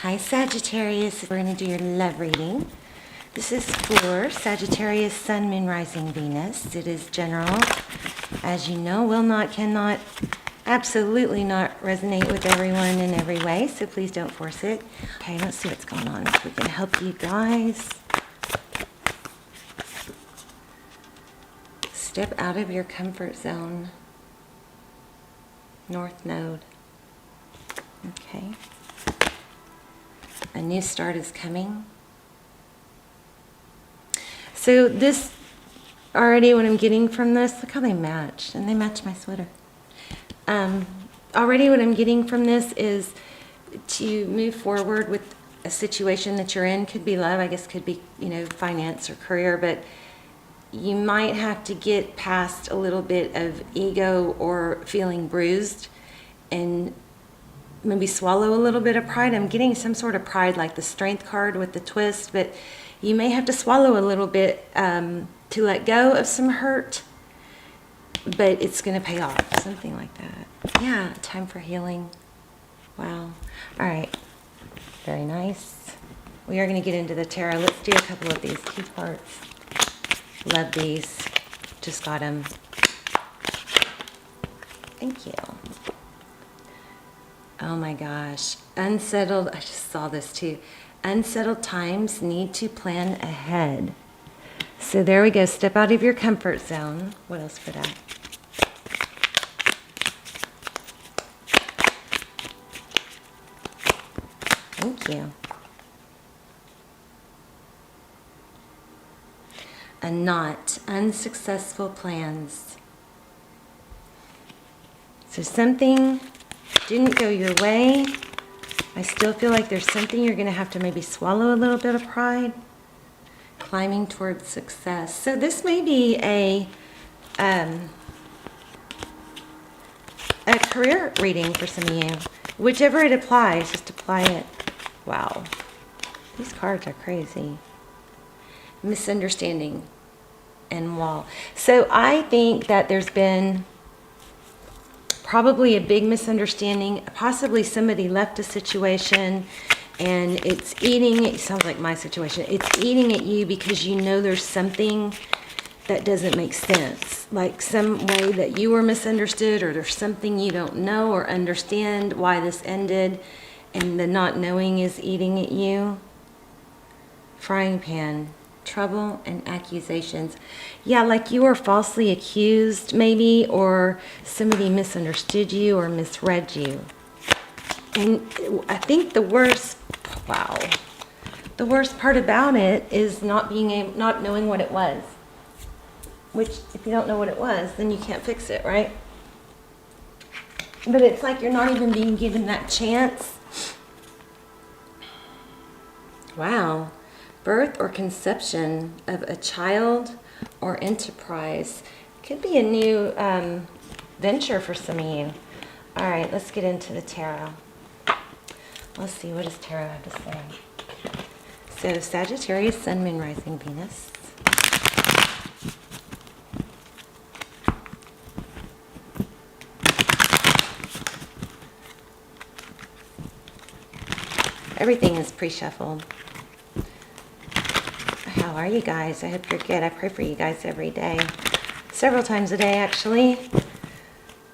Hi Sagittarius, we're going to do your love reading. This is for Sagittarius, Sun, Moon, Rising, Venus. It is general. As you know, will not, cannot, absolutely not resonate with everyone in every way, so please don't force it. Okay, let's see what's going on. If we can help you guys. Step out of your comfort zone. North Node. Okay. A new start is coming. So this, already what I'm getting from this, look how they match, and they match my sweater. Already what I'm getting from this is to move forward with a situation that you're in. Could be love, I guess could be, finance or career, but you might have to get past a little bit of ego or feeling bruised and maybe swallow a little bit of pride. I'm getting some sort of pride, like the Strength card with the twist, but you may have to swallow a little bit to let go of some hurt, but it's going to pay off, something like that. Yeah, time for healing. Wow. All right. Very nice. We are going to get into the tarot. Let's do a couple of these key parts. Love these. Just got them. Thank you. Oh my gosh. Unsettled. I just saw this too. Unsettled times need to plan ahead. So there we go. Step out of your comfort zone. What else for that? Thank you. A knot. Unsuccessful plans. So something didn't go your way. I still feel like there's something you're going to have to maybe swallow a little bit of pride. Climbing towards success. So this may be a career reading for some of you. Whichever it applies, just apply it. Wow. These cards are crazy. Misunderstanding and wall. So I think that there's been probably a big misunderstanding. Possibly somebody left a situation and it's eating, it sounds like my situation, it's eating at you because you know there's something that doesn't make sense. Like some way that you were misunderstood, or there's something you don't know or understand why this ended, and the not knowing is eating at you. Frying pan. Trouble and accusations. Yeah, like you were falsely accused maybe, or somebody misunderstood you or misread you. And I think the worst part about it is not knowing what it was. Which, if you don't know what it was, then you can't fix it, right? But it's like you're not even being given that chance. Wow. Birth or conception of a child or enterprise. Could be a new venture for some of you. All right, let's get into the tarot. Let's see, what does tarot have to say? So Sagittarius, Sun, Moon, Rising, Venus. Everything is pre-shuffled. How are you guys? I hope you're good. I pray for you guys every day. Several times a day, actually.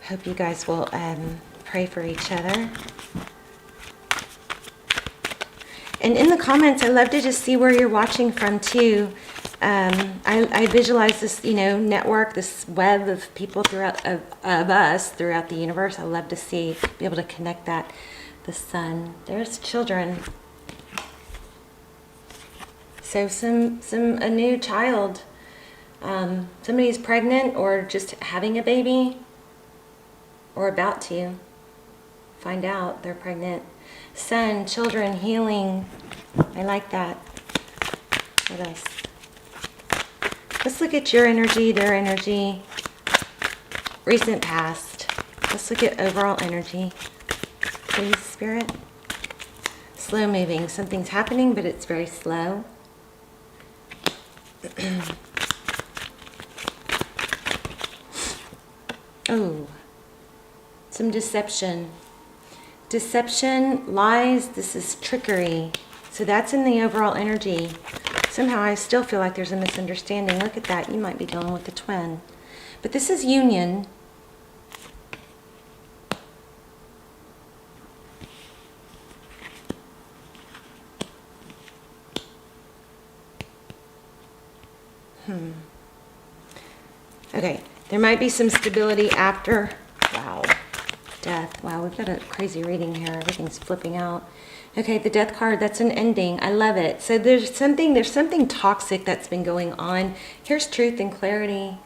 Hope you guys will pray for each other. And in the comments, I love to just see where you're watching from, too. I visualize this, network, this web of people of us throughout the universe. I love to be able to connect that. The sun. There's children. So a new child, somebody's pregnant or just having a baby or about to find out they're pregnant. Sun, children, healing. I like that. What else? Let's look at your energy, their energy, recent past. Let's look at overall energy. Please, Spirit. Slow moving. Something's happening, but it's very slow. Oh, some deception. deception, lies, this is trickery. So that's in the overall energy. Somehow I still feel like there's a misunderstanding. Look at that. You might be dealing with the twin. But this is union. Okay, there might be some stability after, wow, death. Wow, we've got a crazy reading here. Everything's flipping out. Okay, the death card, that's an ending. I love it. So there's something toxic that's been going on. Here's truth and clarity.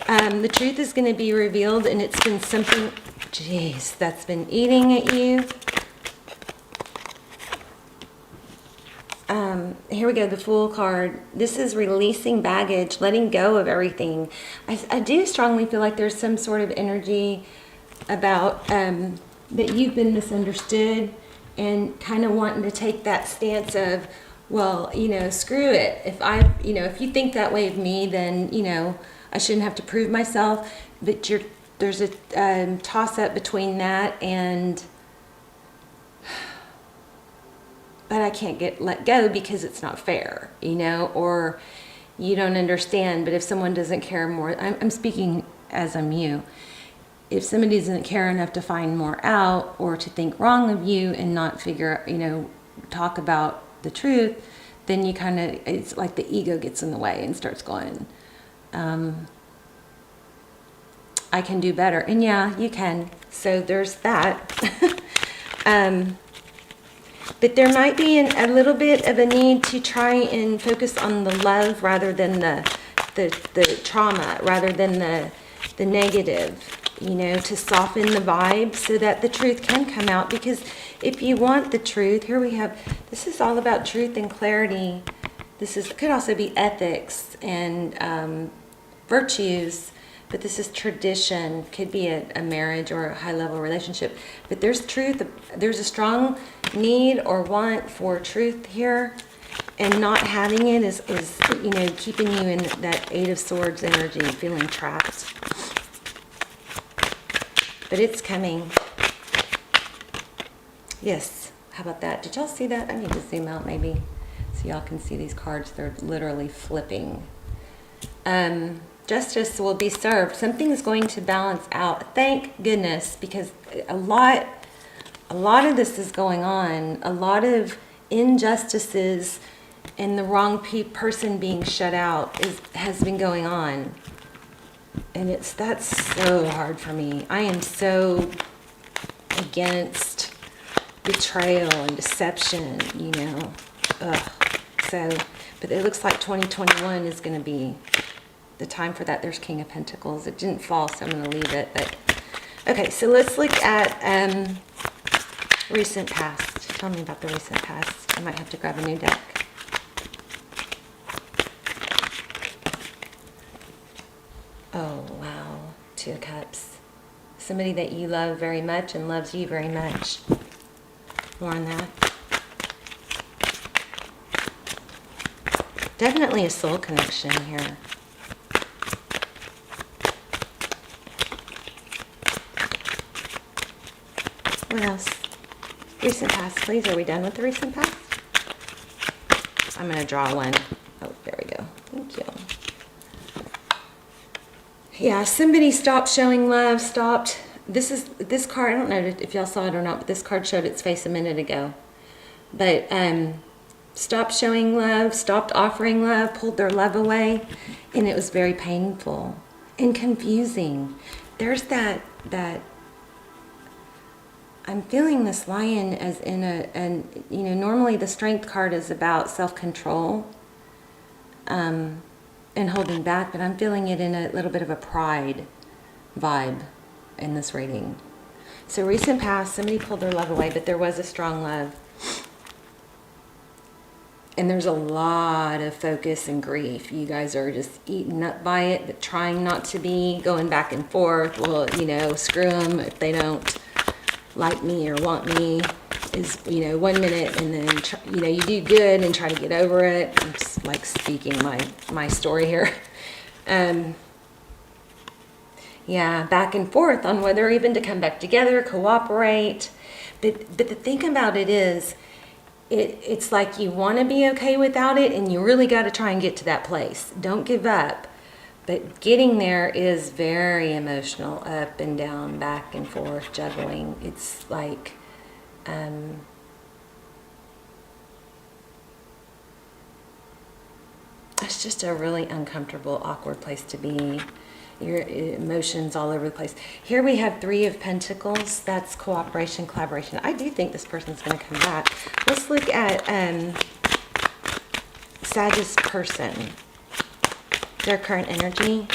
The truth is going to be revealed, and it's been something, jeez, that's been eating at you. Here we go, the Fool card. This is releasing baggage, letting go of everything. I do strongly feel like there's some sort of energy about that you've been misunderstood, and kind of wanting to take that stance of, well, you know, screw it. If you think that way of me, then, you know, I shouldn't have to prove myself. But there's a toss up between that and, but I can't let go because it's not fair, you know, or you don't understand. But if someone doesn't care more, I'm speaking as I'm you. If somebody doesn't care enough to find more out, or to think wrong of you and not figure, you know, talk about the truth, then you kind of, it's like the ego gets in the way and starts going, I can do better. And yeah, you can. So there's that. But there might be a little bit of a need to try and focus on the love rather than the trauma, rather than the negative, you know, to soften the vibe so that the truth can come out. Because if you want the truth, here we have, this is all about truth and clarity. Could also be ethics and virtues, but this is tradition, could be a marriage or a high-level relationship. But there's truth, there's a strong need or want for truth here, and not having it is you know, keeping you in that Eight of Swords energy, feeling trapped. But it's coming. Yes, how about that? Did y'all see that? I need to zoom out maybe so y'all can see these cards. They're literally flipping. Justice will be served. Something is going to balance out. Thank goodness, because a lot of this is going on. A lot of injustices and the wrong person being shut out has been going on. And that's so hard for me. I am so against betrayal and deception, you know. Ugh. So, but it looks like 2021 is going to be the time for that. There's King of Pentacles. It didn't fall, so I'm going to leave it. But okay, so let's look at recent past. Tell me about the recent past. I might have to grab a new deck. Oh, wow. Two of Cups. Somebody that you love very much and loves you very much. More on that. Definitely a soul connection here. What else? Recent past, please. Are we done with the recent past? I'm going to draw one. Oh, there we go. Thank you. Yeah, somebody stopped showing love, stopped. This card, I don't know if y'all saw it or not, but this card showed its face a minute ago. But stopped showing love, stopped offering love, pulled their love away, and it was very painful and confusing. There's that I'm feeling this Lion as in you know, normally the Strength card is about self-control and holding back, but I'm feeling it in a little bit of a pride vibe in this reading. So recent past, somebody pulled their love away, but there was a strong love. And there's a lot of focus and grief. You guys are just eaten up by it, but trying not to be, going back and forth. Well, you know, screw them if they don't like me or want me. Is, you know, 1 minute, and then, you know, you do good and try to get over it. I'm just like speaking my story here. Yeah, back and forth on whether even to come back together, cooperate. But the thing about it is, it's like you want to be okay without it, and you really got to try and get to that place. Don't give up. But getting there is very emotional, up and down, back and forth, juggling. It's like, it's just a really uncomfortable, awkward place to be. Your emotions all over the place. Here we have 3 of Pentacles. That's cooperation, collaboration. I do think this person's going to come back. Let's look at Sagittarius person. Their current energy.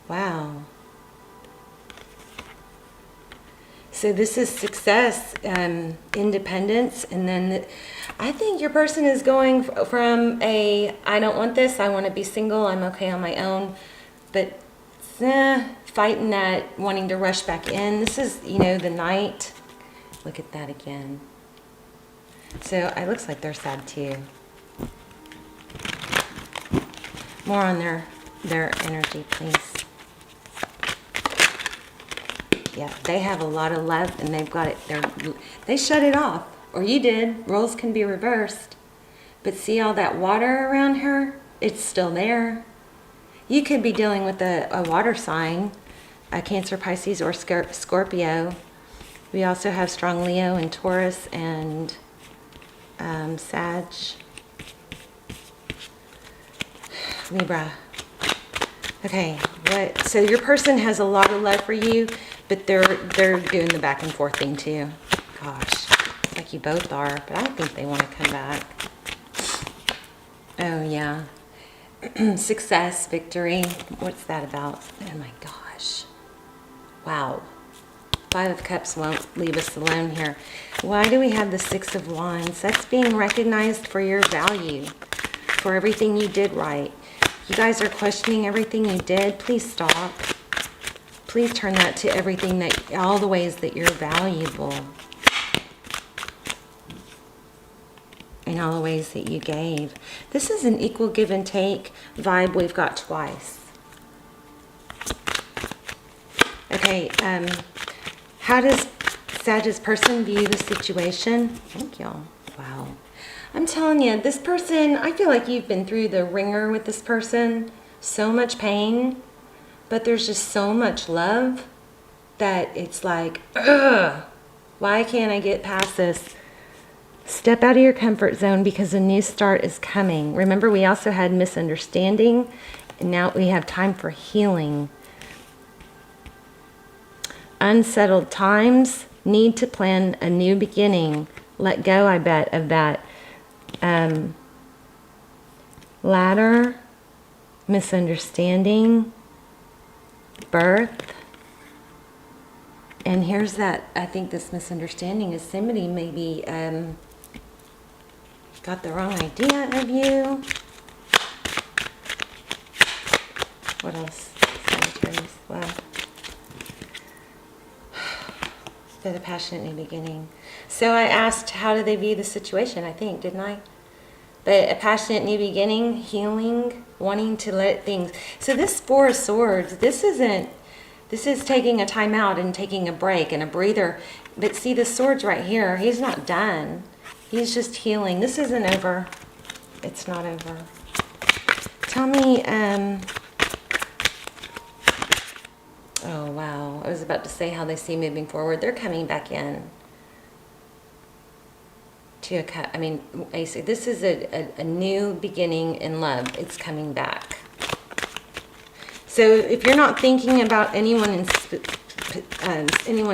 Wow. So this is success, independence, and then I think your person is going from a, I don't want this, I want to be single, I'm okay on my own, but fighting that, wanting to rush back in. This is, the Knight. Look at that again. So it looks like they're sad too. More on their energy, please. Yeah, they have a lot of love, and they've got it. They shut it off, or you did. Roles can be reversed. But see all that water around her? It's still there. You could be dealing with a water sign, a Cancer, Pisces, or Scorpio. We also have strong Leo and Taurus and Sag, Libra. Okay, so your person has a lot of love for you, but they're doing the back and forth thing too. Gosh, like you both are, but I think they want to come back. Oh yeah. Success, victory. What's that about? Oh my gosh. Wow. 5 of Cups won't leave us alone here. Why do we have the 6 of Wands? That's being recognized for your value, for everything you did right. You guys are questioning everything you did. Please stop. Please turn that to everything all the ways that you're valuable. In all the ways that you gave. This is an equal give and take vibe we've got twice. Okay, how does Sagittarius person view the situation? Thank y'all. Wow. I'm telling you, this person, I feel like you've been through the ringer with this person. So much pain, but there's just so much love that it's like, ugh, why can't I get past this? Step out of your comfort zone because a new start is coming. Remember, we also had misunderstanding, and now we have time for healing. Unsettled times, need to plan a new beginning. Let go, I bet, of that ladder, misunderstanding, birth. And here's that, I think this misunderstanding is somebody maybe got the wrong idea of you. What else? Sagittarius. Wow. Bit of passionate new beginning. So I asked, how do they view the situation? I think, didn't I? But a passionate new beginning, healing, wanting to let things. So this 4 of Swords, this is taking a time out and taking a break and a breather. But see the swords right here, he's not done. He's just healing. This isn't over. It's not over. Tell me, oh wow, I was about to say how they see moving forward. They're coming back in. To a cut. I mean, this is a new beginning in love. It's coming back. So if you're not thinking about anyone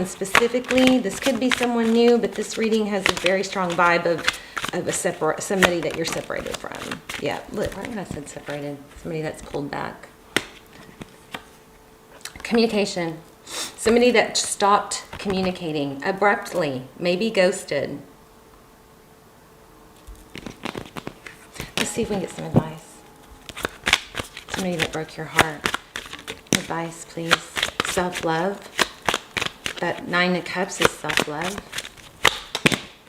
specifically, this could be someone new, but this reading has a very strong vibe of somebody that you're separated from. Yeah, look, right when I said separated, somebody that's pulled back. Communication. Somebody that stopped communicating abruptly, maybe ghosted. Let's see if we can get some advice. Somebody that broke your heart. Advice, please. Self-love. That 9 of Cups is self-love.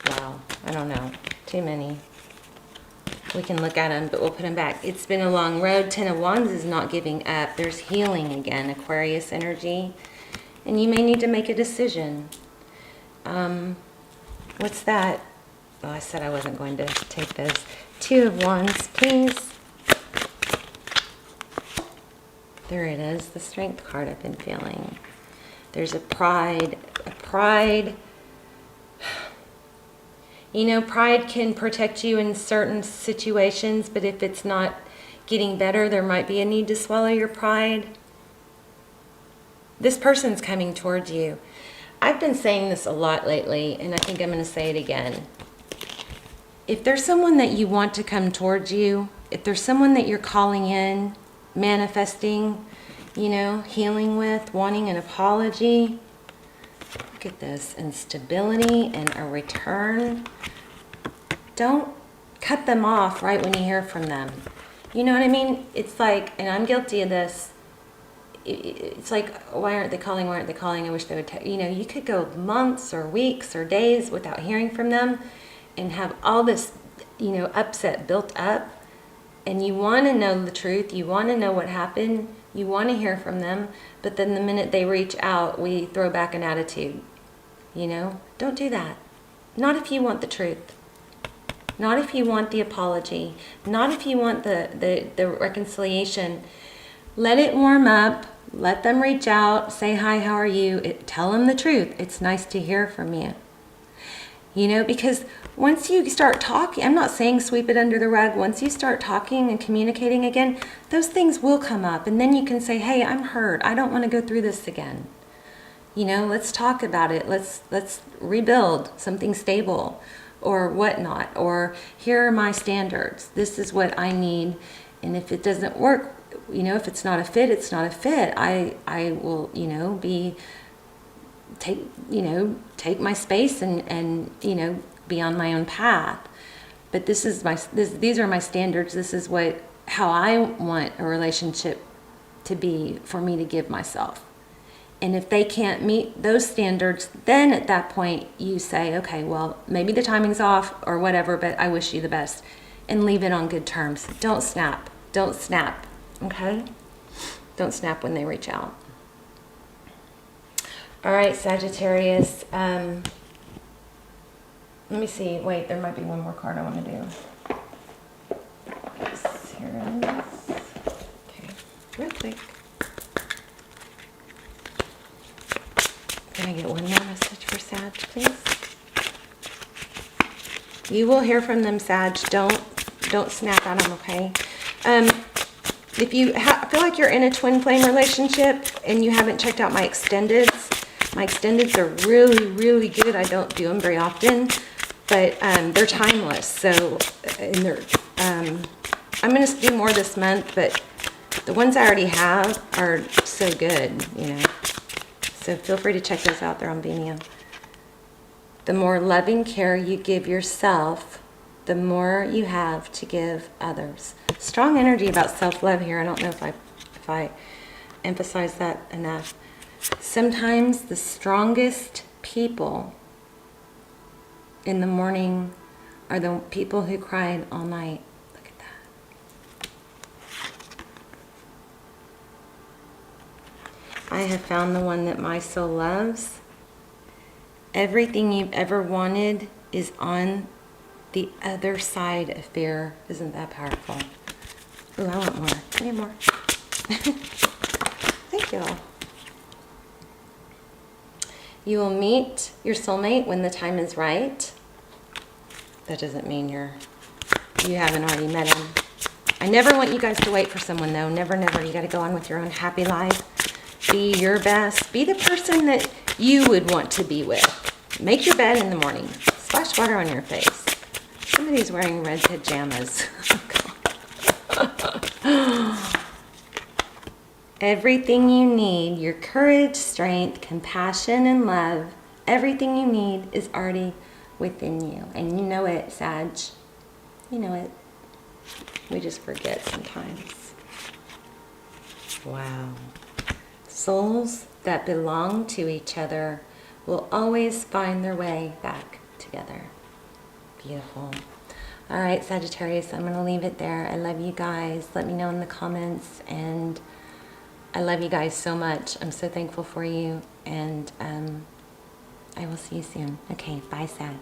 Wow. I don't know. Too many. We can look at them, but we'll put them back. It's been a long road. 10 of Wands is not giving up. There's healing again, Aquarius energy. And you may need to make a decision. What's that? Oh, I said I wasn't going to take this. 2 of Wands, please. There it is, the Strength card I've been feeling. There's a pride. You know, pride can protect you in certain situations, but if it's not getting better, there might be a need to swallow your pride. This person's coming towards you. I've been saying this a lot lately, and I think I'm going to say it again. If there's someone that you want to come towards you, if there's someone that you're calling in, manifesting, you know, healing with, wanting an apology, look at this, instability and a return. Don't cut them off right when you hear from them. You know what I mean? It's like, and I'm guilty of this, it's like, why aren't they calling? Why aren't they calling? I wish they would, you know, you could go months or weeks or days without hearing from them and have all this, you know, upset built up. And you want to know the truth. You want to know what happened. You want to hear from them. But then the minute they reach out, we throw back an attitude. You know, don't do that. Not if you want the truth. Not if you want the apology. Not if you want the reconciliation. Let it warm up. Let them reach out. Say, hi, how are you? Tell them the truth. It's nice to hear from you. You know, because once you start talking, I'm not saying sweep it under the rug. Once you start talking and communicating again, those things will come up. And then you can say, hey, I'm hurt. I don't want to go through this again. You know, let's talk about it. Let's rebuild something stable or whatnot. Or here are my standards. This is what I need. And if it doesn't work, you know, if it's not a fit, it's not a fit. I will, you know, take my space and you know, be on my own path. But these are my standards. This is how I want a relationship to be for me to give myself. And if they can't meet those standards, then at that point you say, okay, well, maybe the timing's off or whatever, but I wish you the best, and leave it on good terms. Don't snap. Don't snap. Okay? Don't snap when they reach out. All right, Sagittarius. Let me see. Wait, there might be one more card I want to do. Here it is. Okay, real quick. Can I get one more message for Sag, please? You will hear from them, Sag. Don't snap at them, okay? If you feel like you're in a twin flame relationship and you haven't checked out my extendeds are really, really good. I don't do them very often, but they're timeless. So, and I'm going to do more this month, but the ones I already have are so good, you know. So feel free to check those out. They're on Vimeo. The more loving care you give yourself, the more you have to give others. Strong energy about self-love here. I don't know if I emphasize that enough. Sometimes the strongest people in the morning are the people who cried all night. Look at that. I have found the one that my soul loves. Everything you've ever wanted is on the other side of fear. Isn't that powerful? Ooh, I want more. I need more. Thank you all. You will meet your soulmate when the time is right. That doesn't mean you haven't already met him. I never want you guys to wait for someone, though. Never, never. You got to go on with your own happy life. Be your best. Be the person that you would want to be with. Make your bed in the morning. Splash water on your face. Somebody's wearing red pajamas. Everything you need, your courage, strength, compassion, and love, everything you need is already within you. And you know it, Sag. You know it. We just forget sometimes. Wow. Souls that belong to each other will always find their way back together. Beautiful. All right, Sagittarius, I'm going to leave it there. I love you guys. Let me know in the comments, and I love you guys so much. I'm so thankful for you, and I will see you soon. Okay, bye, Sag.